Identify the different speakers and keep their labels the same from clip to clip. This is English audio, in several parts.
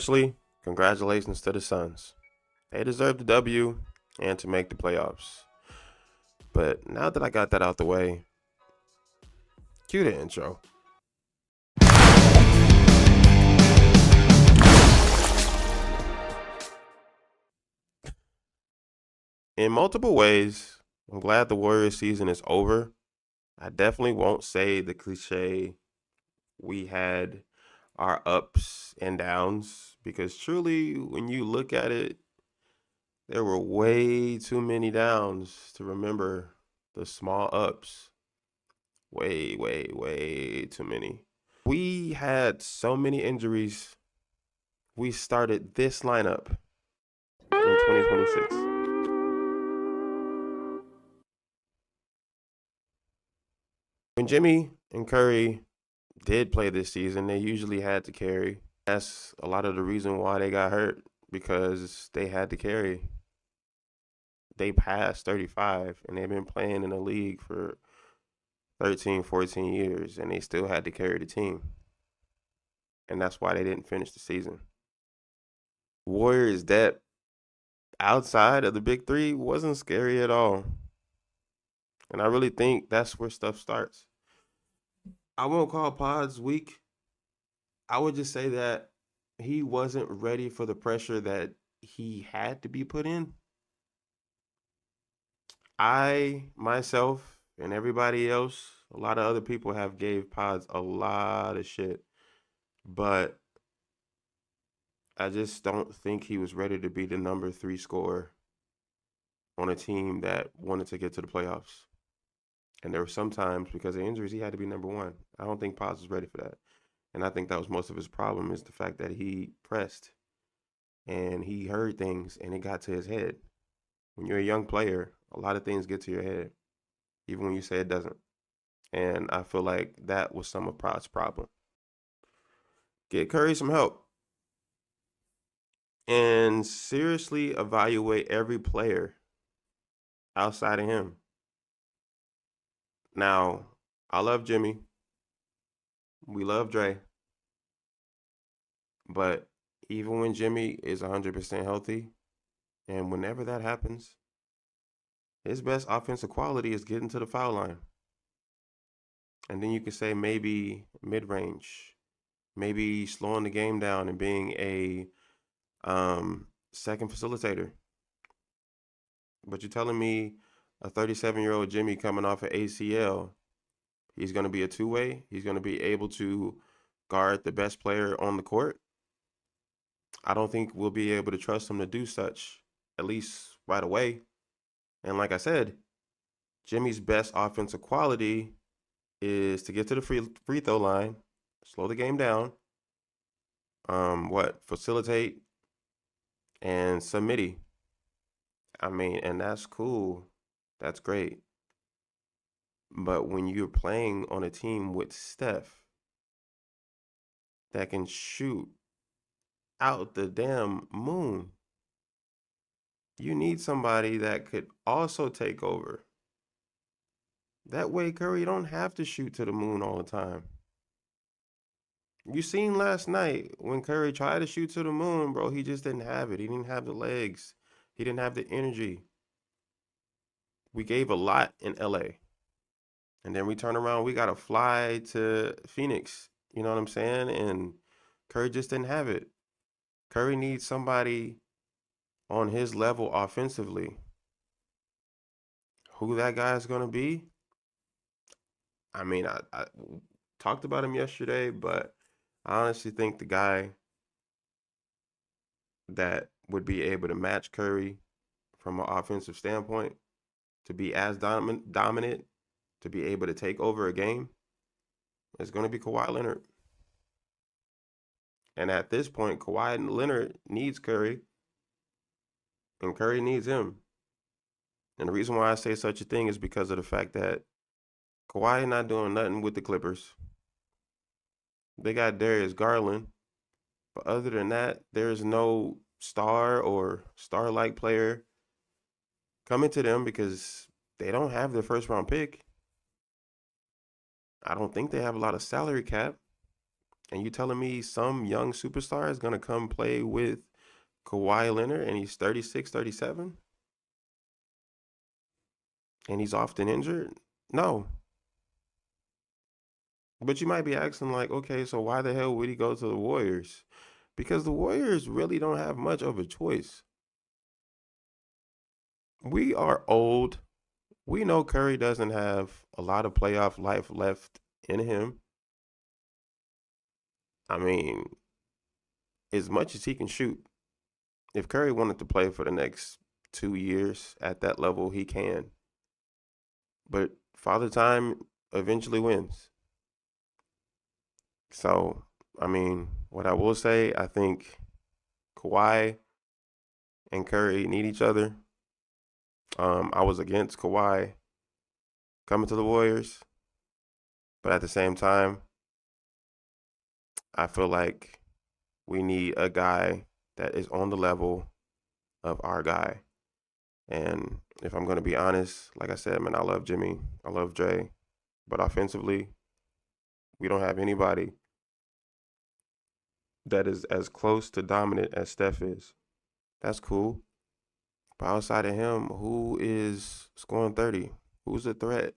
Speaker 1: Firstly, congratulations to the Suns. They deserve the W and to make the playoffs. But now that I got that out the way, cue the intro. In multiple ways, I'm glad the Warriors season is over. I definitely won't say the cliche we had our ups and downs because truly, when you look at it, there were way too many downs to remember the small ups. Way, way, way too many. We had so many injuries. We started this lineup in 2026. When Jimmy and Curry did play this season, they usually had to carry. That's a lot of the reason why they got hurt because they had to carry. They passed 35 and they've been playing in the league for 13, 14 years and they still had to carry the team. And that's why they didn't finish the season. Warriors depth outside of the big three wasn't scary at all. And I really think that's where stuff starts. I won't call Pods weak. I would just say that he wasn't ready for the pressure that he had to be put in. I myself and everybody else, a lot of other people have gave Pods a lot of shit, but I just don't think he was ready to be the number 3 scorer on a team that wanted to get to the playoffs. And there were some times because of injuries he had to be number 1. I don't think Pods was ready for that. And I think that was most of his problem is the fact that he pressed and he heard things and it got to his head. When you're a young player, a lot of things get to your head, even when you say it doesn't. And I feel like that was some of Pod's problem. Get Curry some help and seriously evaluate every player outside of him. Now, I love Jimmy. We love Dre. But even when Jimmy is 100% healthy, and whenever that happens, his best offensive quality is getting to the foul line. And then you can say maybe mid range, maybe slowing the game down and being a second facilitator. But you're telling me a 37-year-old Jimmy coming off an ACL, he's going to be a two-way? He's going to be able to guard the best player on the court? I don't think we'll be able to trust him to do such, at least right away. And like I said, Jimmy's best offensive quality is to get to the free throw line, slow the game down, facilitate and submit. I mean, and that's cool. That's great. But when you're playing on a team with Steph that can shoot out the damn moon, you need somebody that could also take over. That way, Curry don't have to shoot to the moon all the time. You seen last night when Curry tried to shoot to the moon, bro, he just didn't have it. He didn't have the legs. He didn't have the energy. We gave a lot in LA. And then we turn around, we got to fly to Phoenix. You know what I'm saying? And Curry just didn't have it. Curry needs somebody on his level offensively. Who that guy is going to be? I mean, I talked about him yesterday, but I honestly think the guy that would be able to match Curry from an offensive standpoint, to be as dominant, to be able to take over a game, is going to be Kawhi Leonard. And at this point, Kawhi Leonard needs Curry, and Curry needs him. And the reason why I say such a thing is because of the fact that Kawhi not doing nothing with the Clippers. They got Darius Garland, but other than that, there's no star or star-like player coming to them because they don't have their first-round pick. I don't think they have a lot of salary cap. And you telling me some young superstar is going to come play with Kawhi Leonard and he's 36, 37, and he's often injured? No. But you might be asking, like, okay, so why the hell would he go to the Warriors? Because the Warriors really don't have much of a choice. We are old. We know Curry doesn't have a lot of playoff life left in him. I mean, as much as he can shoot, if Curry wanted to play for the next 2 years at that level, he can. But Father Time eventually wins. So, I mean, what I will say, I think Kawhi and Curry need each other. I was against Kawhi coming to the Warriors, but at the same time, I feel like we need a guy that is on the level of our guy. And if I'm going to be honest, like I said, man, I love Jimmy. I love Dre. But offensively, we don't have anybody that is as close to dominant as Steph is. That's cool. But outside of him, who is scoring 30? Who's a threat?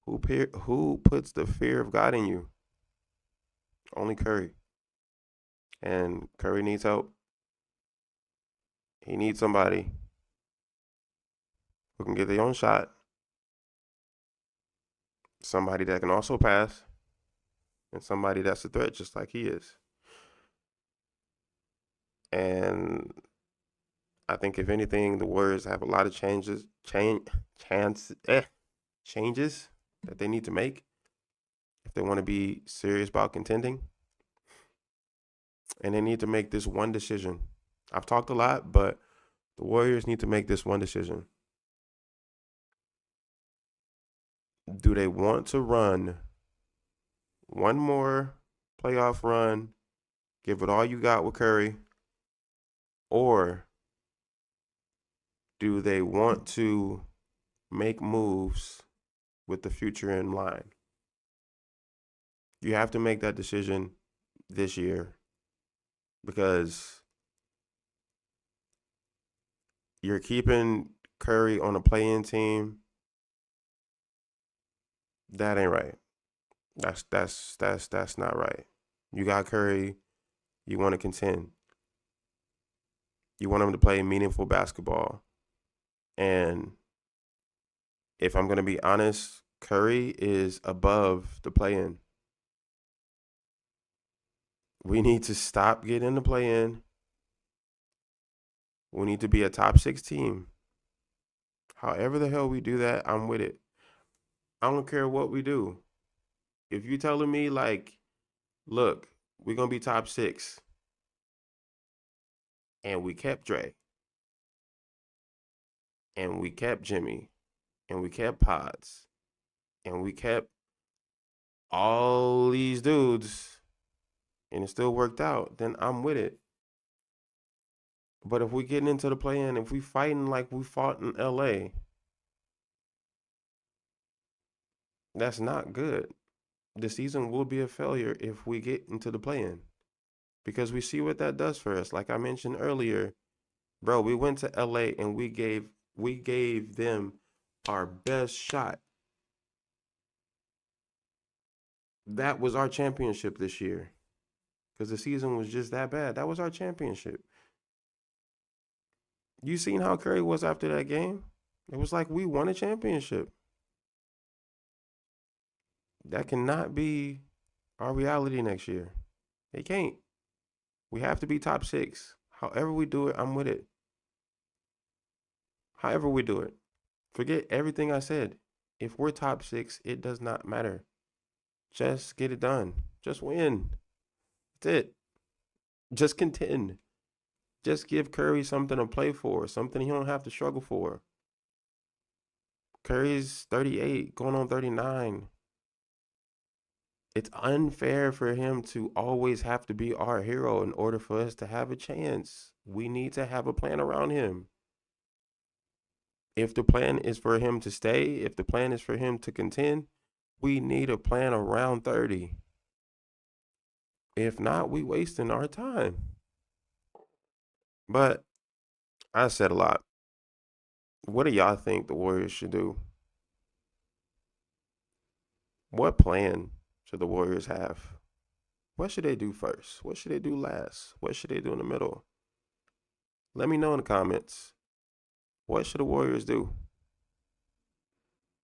Speaker 1: Who puts the fear of God in you? Only Curry. And Curry needs help. He needs somebody who can get their own shot, somebody that can also pass, and somebody that's a threat just like he is. And I think if anything, the Warriors have a lot of changes that they need to make if they want to be serious about contending. And they need to make this one decision. I've talked a lot, but the Warriors need to make this one decision. Do they want to run one more playoff run, give it all you got with Curry, or do they want to make moves with the future in line? You have to make that decision this year because you're keeping Curry on a play-in team. That ain't right. That's not right. You got Curry. You want to contend. You want him to play meaningful basketball. And if I'm gonna be honest, Curry is above the play-in. We need to stop getting the play-in. We need to be a top 6 team. However the hell we do that, I'm with it. I don't care what we do. If you telling me like, look, we're gonna be top 6, and we kept Dre, and we kept Jimmy, and we kept Pods, and we kept all these dudes, and it still worked out, then I'm with it. But if we getting into the play-in, if we fighting like we fought in LA, that's not good. The season will be a failure if we get into the play-in because we see what that does for us. Like I mentioned earlier, bro, we went to LA and we gave them our best shot. That was our championship this year because the season was just that bad. That was our championship. You seen how Curry was after that game? It was like we won a championship. That cannot be our reality next year. It can't. We have to be top 6. However we do it, I'm with it. However we do it. Forget everything I said. If we're top 6, it does not matter. Just get it done. Just win. That's it. Just contend. Just give Curry something to play for, something he don't have to struggle for. Curry's 38, going on 39. It's unfair for him to always have to be our hero in order for us to have a chance. We need to have a plan around him. If the plan is for him to stay, if the plan is for him to contend, we need a plan around 30. If not, we wasting our time. But I said a lot. What do y'all think the Warriors should do? What plan should the Warriors have? What should they do first? What should they do last? What should they do in the middle? Let me know in the comments. What should the Warriors do?